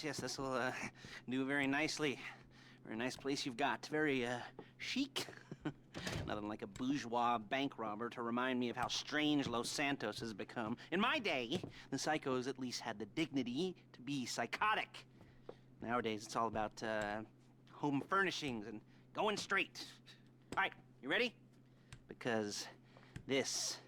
yes, this will do very nicely. Very nice place you've got. Very chic. Nothing like a bourgeois bank robber to remind me of how strange Los Santos has become. In my day, the psychos at least had the dignity to be psychotic. Nowadays, it's all about home furnishings and going straight. All right, you ready? Because this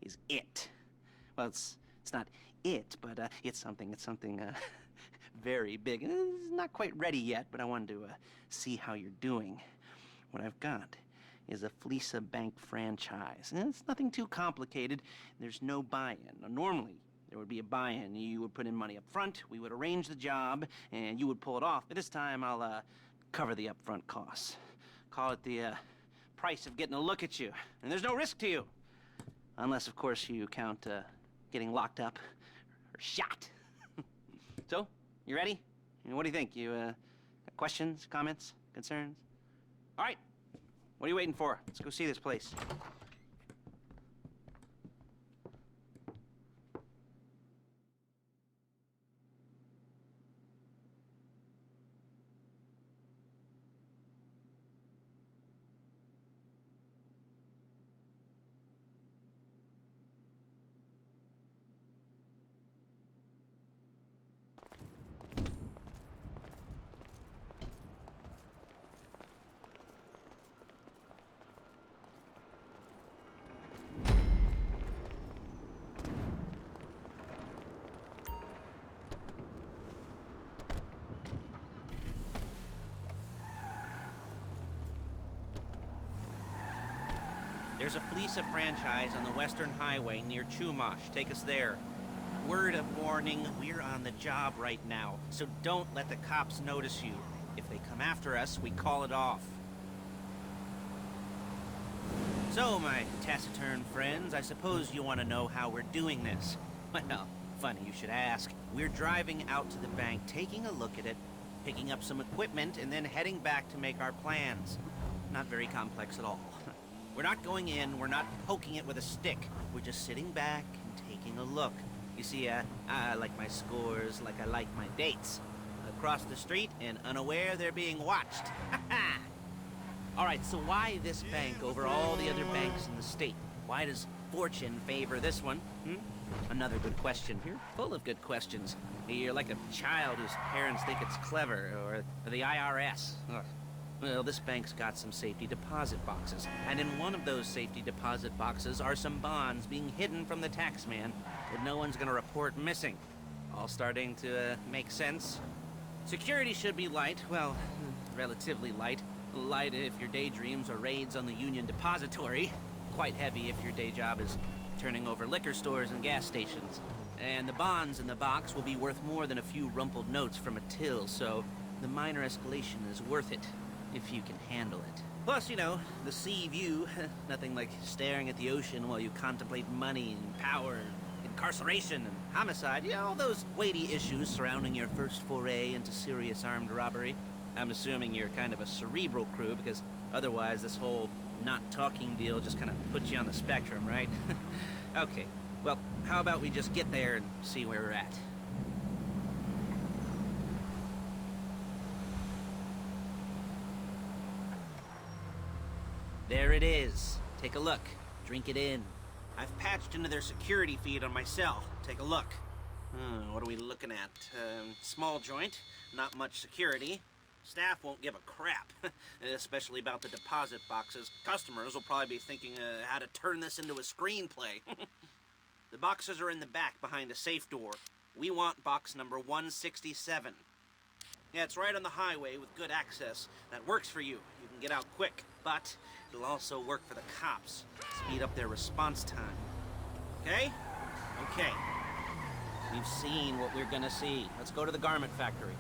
is it. Well, it's not it, but it's something very big. It's not quite ready yet, but I wanted to see how you're doing. What I've got is a Fleca Bank franchise. And it's nothing too complicated. There's no buy-in. Now, normally, there would be a buy-in. You would put in money up front, we would arrange the job, and you would pull it off. But this time, I'll cover the upfront costs. Call it the price of getting a look at you. And there's no risk to you. Unless, of course, you count getting locked up or shot. So, you ready? What do you think? You got questions, comments, concerns? All right. What are you waiting for? Let's go see this place. There's a Fleca franchise on the Western Highway near Chumash. Take us there. Word of warning, we're on the job right now, so don't let the cops notice you. If they come after us, we call it off. So, my taciturn friends, I suppose you want to know how we're doing this. Well, funny you should ask. We're driving out to the bank, taking a look at it, picking up some equipment, and then heading back to make our plans. Not very complex at all. We're not going in, we're not poking it with a stick. We're just sitting back and taking a look. You see, I like my scores like I like my dates. Across the street and unaware they're being watched. All right, so why this bank over all the other banks in the state? Why does fortune favor this one? Another good question. You're full of good questions. You're like a child whose parents think it's clever, or the IRS. Ugh. Well, this bank's got some safety deposit boxes, and in one of those safety deposit boxes are some bonds being hidden from the taxman that no one's gonna report missing. All starting to make sense? Security should be light, well, relatively light. Light if your daydreams are raids on the Union Depository. Quite heavy if your day job is turning over liquor stores and gas stations. And the bonds in the box will be worth more than a few rumpled notes from a till, so the minor escalation is worth it. If you can handle it. Plus, you know, the sea view. Nothing like staring at the ocean while you contemplate money and power, incarceration and homicide. You know, all those weighty issues surrounding your first foray into serious armed robbery. I'm assuming you're kind of a cerebral crew, because otherwise this whole not talking deal just kind of puts you on the spectrum, right? Okay, well, how about we just get there and see where we're at? There it is. Take a look. Drink it in. I've patched into their security feed on my cell. Take a look. What are we looking at? Small joint, not much security. Staff won't give a crap, especially about the deposit boxes. Customers will probably be thinking how to turn this into a screenplay. The boxes are in the back behind a safe door. We want box number 167. Yeah, it's right on the highway with good access. That works for you. You can get out quick, but it'll also work for the cops. Speed up their response time. Okay? Okay. We've seen what we're gonna see. Let's go to the garment factory.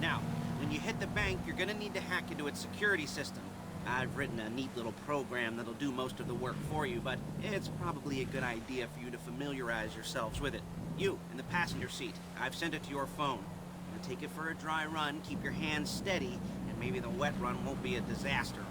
Now, when you hit the bank, you're gonna need to hack into its security system. I've written a neat little program that'll do most of the work for you, but it's probably a good idea for you to familiarize yourselves with it. You, in the passenger seat, I've sent it to your phone. Take it for a dry run, keep your hands steady, and maybe the wet run won't be a disaster.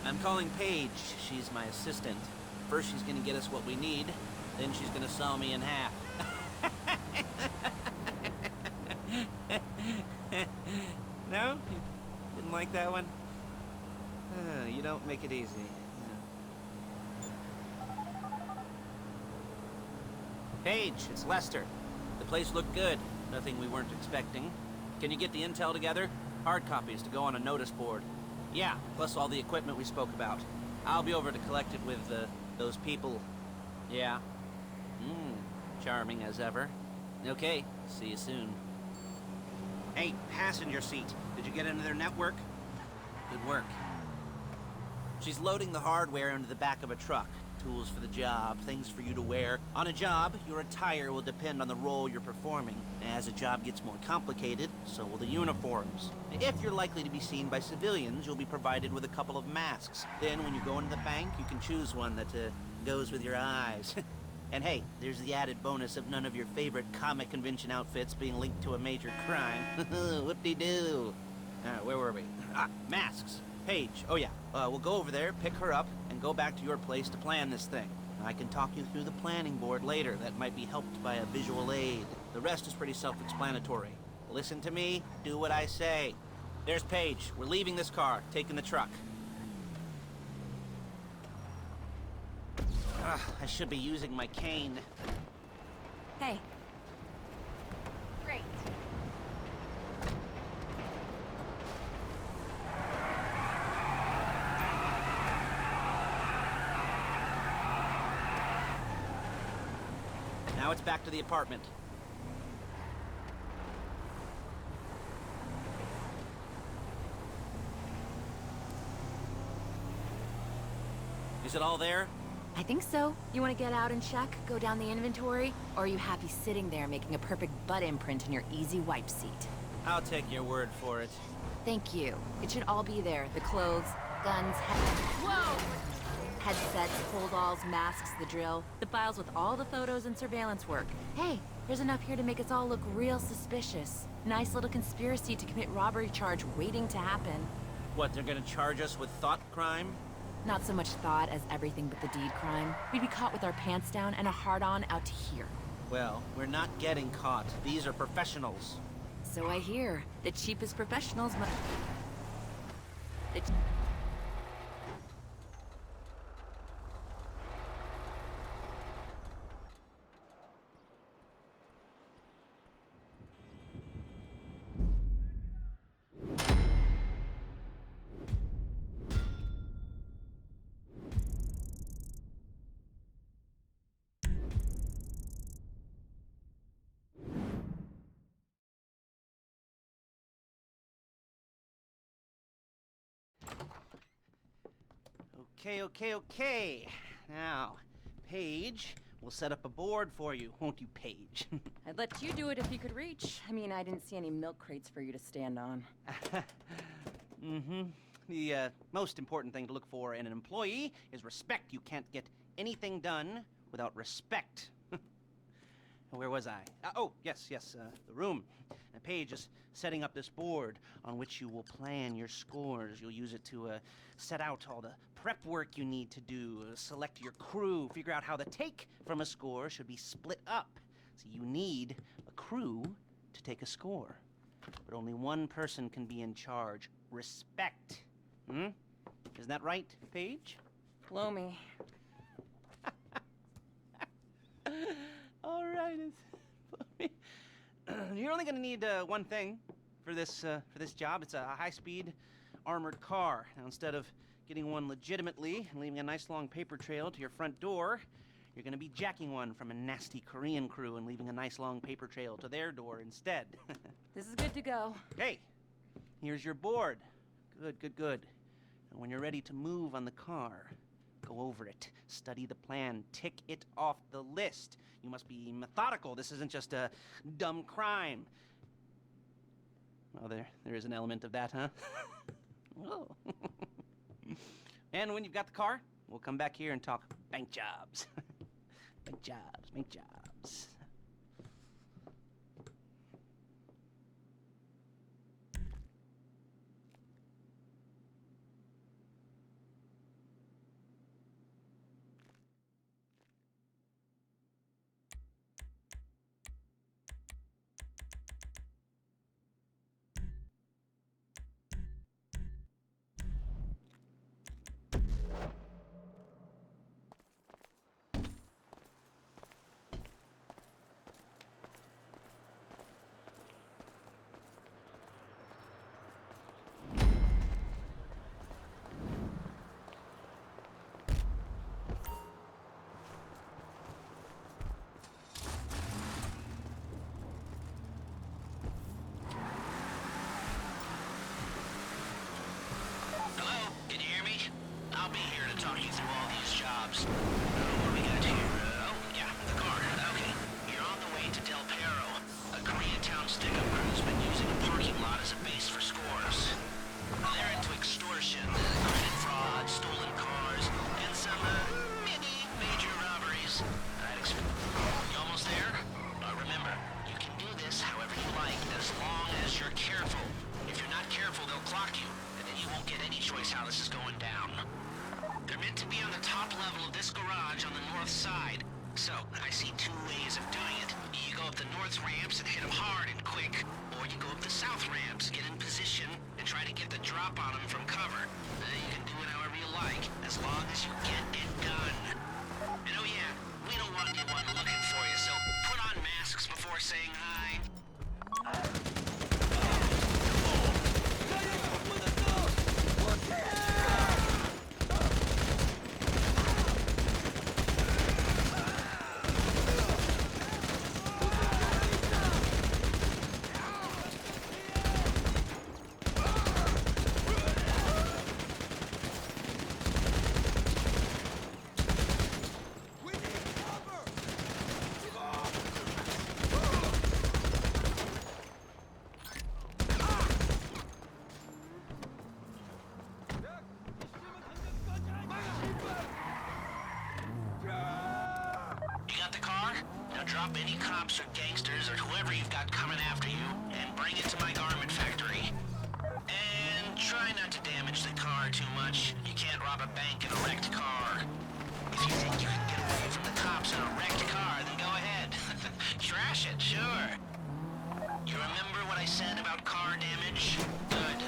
I'm calling Paige. She's my assistant. First she's gonna get us what we need, then she's gonna saw me in half. No? You didn't like that one? You don't make it easy. Paige, it's Lester. The place looked good. Nothing we weren't expecting. Can you get the intel together? Hard copies to go on a notice board. Yeah, plus all the equipment we spoke about. I'll be over to collect it with, those people. Yeah. Charming as ever. Okay, see you soon. Hey, passenger seat. Did you get into their network? Good work. She's loading the hardware into the back of a truck. Tools for the job, things for you to wear. On a job, your attire will depend on the role you're performing. As a job gets more complicated, so will the uniforms. If you're likely to be seen by civilians, you'll be provided with a couple of masks. Then when you go into the bank, you can choose one that goes with your eyes. And hey, there's the added bonus of none of your favorite comic convention outfits being linked to a major crime. Whoop-de-doo. Where were we? Masks. Paige. Oh yeah, we'll go over there, pick her up, and go back to your place to plan this thing. I can talk you through the planning board later. That might be helped by a visual aid. The rest is pretty self-explanatory. Listen to me, do what I say. There's Paige. We're leaving this car, taking the truck. I should be using my cane. Hey. Great. Now it's back to the apartment. Is it all there? I think so. You want to get out and check? Go down the inventory? Or are you happy sitting there making a perfect butt imprint in your easy wipe seat? I'll take your word for it. Thank you. It should all be there. The clothes, guns, Whoa! Headsets, holdalls, masks, the drill. The files with all the photos and surveillance work. Hey, there's enough here to make us all look real suspicious. Nice little conspiracy to commit robbery charge waiting to happen. What, they're gonna charge us with thought crime? Not so much thought as everything but the deed crime. We'd be caught with our pants down and a hard-on out to here. Well, we're not getting caught. These are professionals. So I hear. The cheapest professionals must... Okay. Now, Paige, we'll set up a board for you, won't you, Paige? I'd let you do it if you could reach. I mean, I didn't see any milk crates for you to stand on. The most important thing to look for in an employee is respect. You can't get anything done without respect. Where was I? Yes, the room. Paige is setting up this board on which you will plan your scores. You'll use it to set out all the prep work you need to do, select your crew, figure out how the take from a score should be split up. So you need a crew to take a score. But only one person can be in charge. Respect. Isn't that right, Paige? Blow me. All right, you're only gonna need one thing for this job. It's a high-speed armored car. Now, instead of getting one legitimately and leaving a nice long paper trail to your front door, you're gonna be jacking one from a nasty Korean crew and leaving a nice long paper trail to their door instead. This is good to go. Hey, here's your board. Good. And when you're ready to move on the car, go over it, study the plan, tick it off the list. You must be methodical. This isn't just a dumb crime. Oh, there is an element of that, huh? Oh. And when you've got the car, we'll come back here and talk bank jobs. Bank jobs. choice how this is going down. They're meant to be on the top level of this garage on the north side. So, I see two ways of doing it. You go up the north ramps and hit them hard and quick, or you go up the south ramps, get in position, and try to get the drop on them from cover. You can do it however you like, as long as you get it done. And oh yeah, we don't want anyone looking for you, so put on masks before saying hi. Drop any cops or gangsters or whoever you've got coming after you, and bring it to my garment factory. And try not to damage the car too much. You can't rob a bank in a wrecked car. If you think you can get away from the cops in a wrecked car, then go ahead. Trash it, sure. You remember what I said about car damage? Good.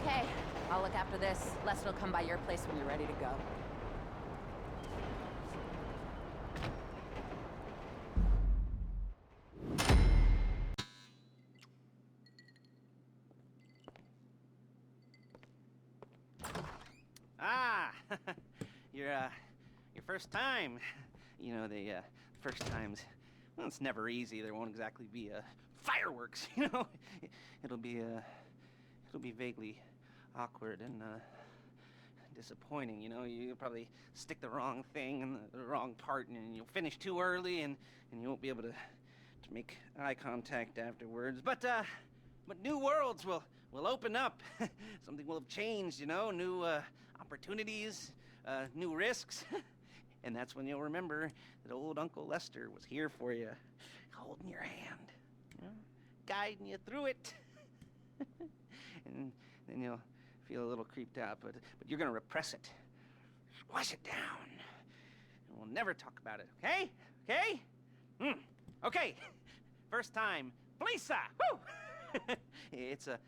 Okay, I'll look after this. Lester will come by your place when you're ready to go. Ah, your first time. You know, the first times, well, it's never easy. There won't exactly be fireworks, you know. It'll be vaguely awkward and disappointing, you know. You'll probably stick the wrong thing in the wrong part, and you'll finish too early, and you won't be able to make eye contact afterwards. But new worlds will open up. Something will have changed, you know. New opportunities, new risks. And that's when you'll remember that old Uncle Lester was here for you, holding your hand, you know, guiding you through it. And then you'll feel a little creeped out, but you're gonna repress it. Squash it down. And we'll never talk about it, okay? Okay? Okay. First time, Fleca! Woo! It's a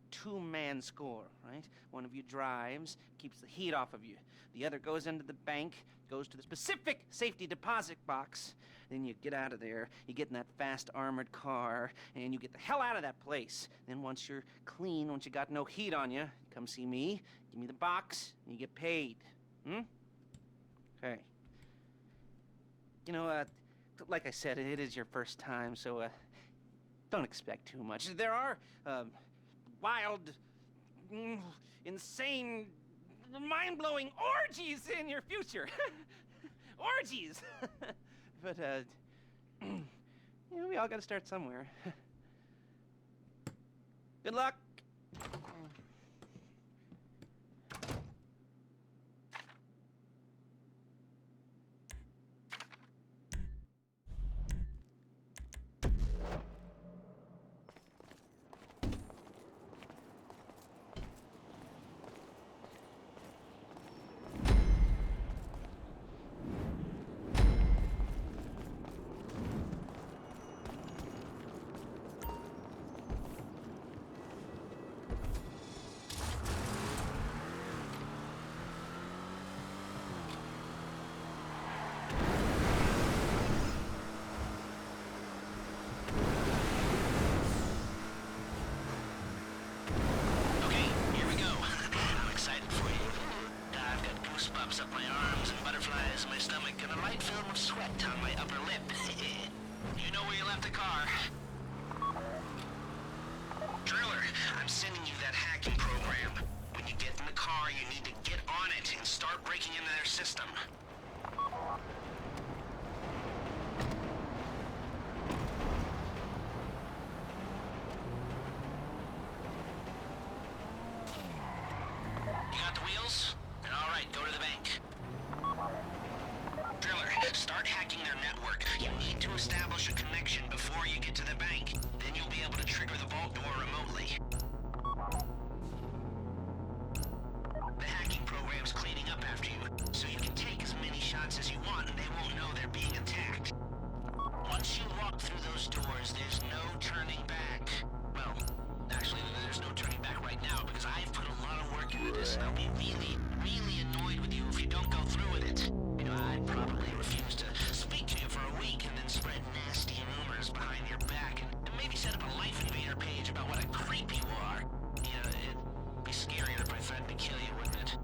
two-man score, right? One of you drives, keeps the heat off of you. The other goes into the bank, goes to the specific safety deposit box. Then you get out of there, you get in that fast armored car, and you get the hell out of that place. Then once you're clean, once you got no heat on you, come see me, give me the box, and you get paid. Okay. You know, like I said, it is your first time, so don't expect too much. There are wild, insane, mind-blowing orgies in your future. Orgies! But, you know, we all gotta start somewhere. Good luck! got the car. Driller, I'm sending you that hacking program. When you get in the car, you need to get on it and start breaking into their system. You got the wheels? Then all right, go to the bank. Driller, start hacking their network. You need to establish a connection before you get to the bank. Then you'll be able to trigger the vault door remotely. The hacking program's cleaning up after you, so you can take as many shots as you want and they won't know they're being attacked. Once you walk through those doors, there's no turning back. Well, actually, there's no turning back right now because I've put a lot of work into this and I'll be really, really annoyed with you if you don't go through with it. You know, I'd probably refuse to speak to you for a week and then spread nasty rumors behind your back and maybe set up a Life Invader page about what a creep you are. You know, it'd be scarier if I threatened to kill you, wouldn't it?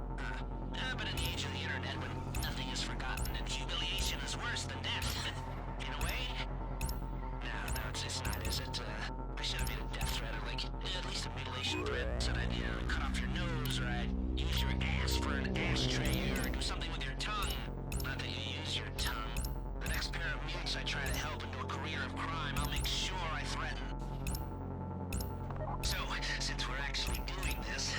But in the age of the internet, when nothing is forgotten and humiliation is worse than death, in a way? No, it's not, is it? I should have made a death threat or, like, at least a mutilation threat. Said I'd, you know, cut off your nose or I'd use your ass for an ashtray or do something with your tongue. Not that you use your tongue. The next pair of mutes I try to help into a career of crime, I'll make sure I threaten. So, since we're actually doing this,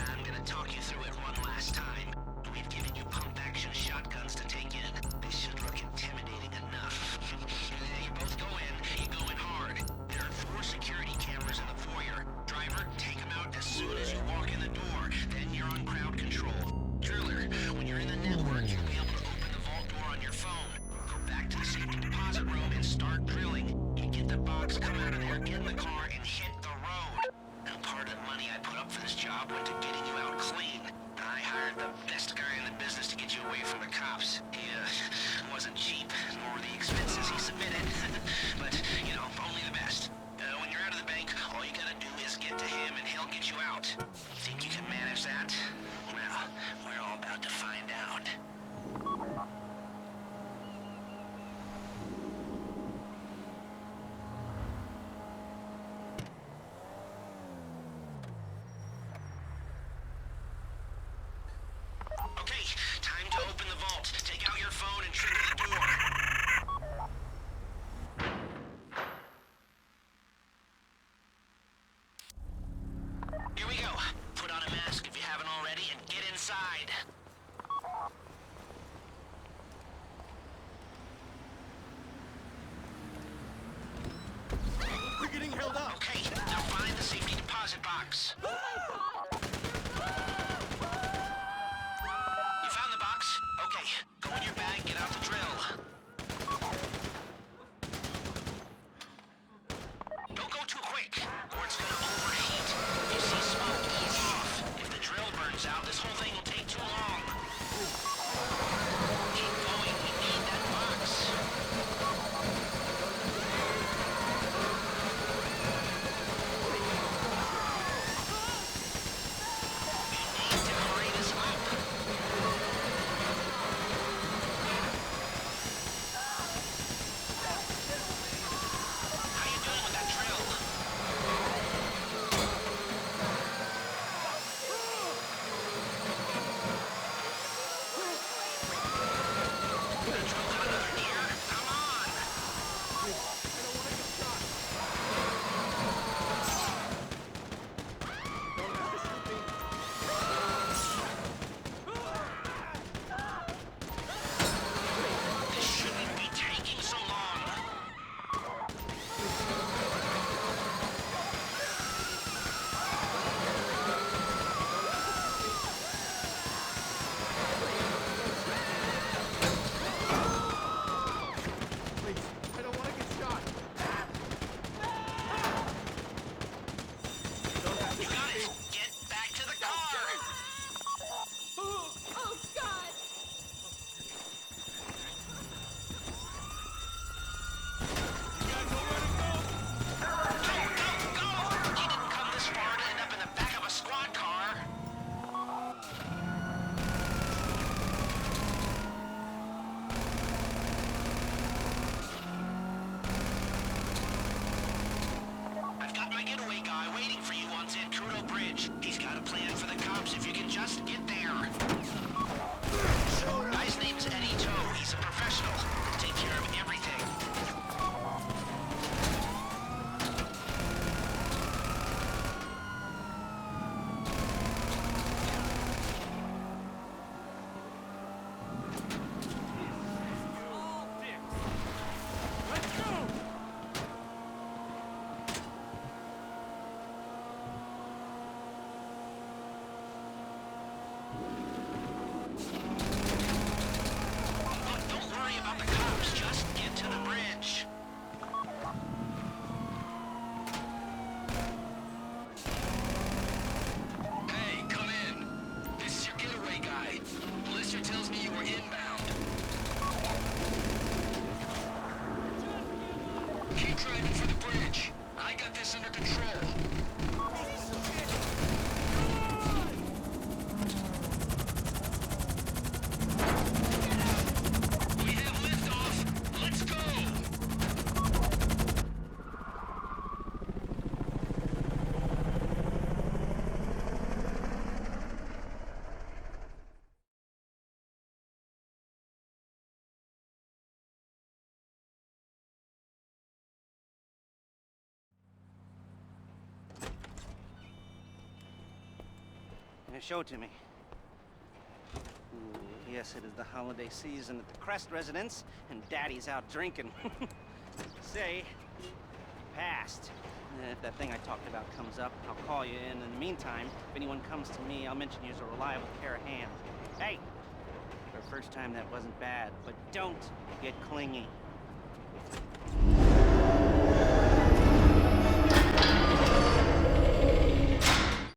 I'm gonna talk you through it one last time. We've given you pump-action shotguns to take in. They should look intimidating enough. You both go in, you go in hard. There are 4 security cameras in the foyer. Driver, take them out as soon as you walk in the door. Then you're on crowd control. Driller, when you're in the network, you'll be able to open the vault door on your phone. Go back to the safety deposit room and start drilling. You get the box, come out of there, get in the car, and hit the road. Now, part of the money I put up for this job went to getting you out clean. I hired the best guy in the business to get you away from the cops. He, wasn't cheap, nor the expenses he submitted. But, you know, only the best. When you're out of the bank, all you gotta do is get to him and he'll get you out. Think you can manage that? Well, we're all about to find out. Okay, time to open the vault. Take out your phone and trigger the door. Here we go. Put on a mask if you haven't already and get inside. We're getting held up. Okay, now find the safety deposit box. You found the box? Okay, go in your bag, get out the drill. Don't go too quick, or it's gonna overheat. If you see smoke, ease off. If the drill burns out, this whole thing will take too long. Keep going, we need that box. bridge. I got this under control. We have liftoff. Let's go. Now show it to me. Ooh, yes, it is the holiday season at the Crest residence, and Daddy's out drinking. Say, passed. If that thing I talked about comes up, I'll call you in. In the meantime, if anyone comes to me, I'll mention you as a reliable pair of hands. Hey! For a first time, that wasn't bad, but don't get clingy.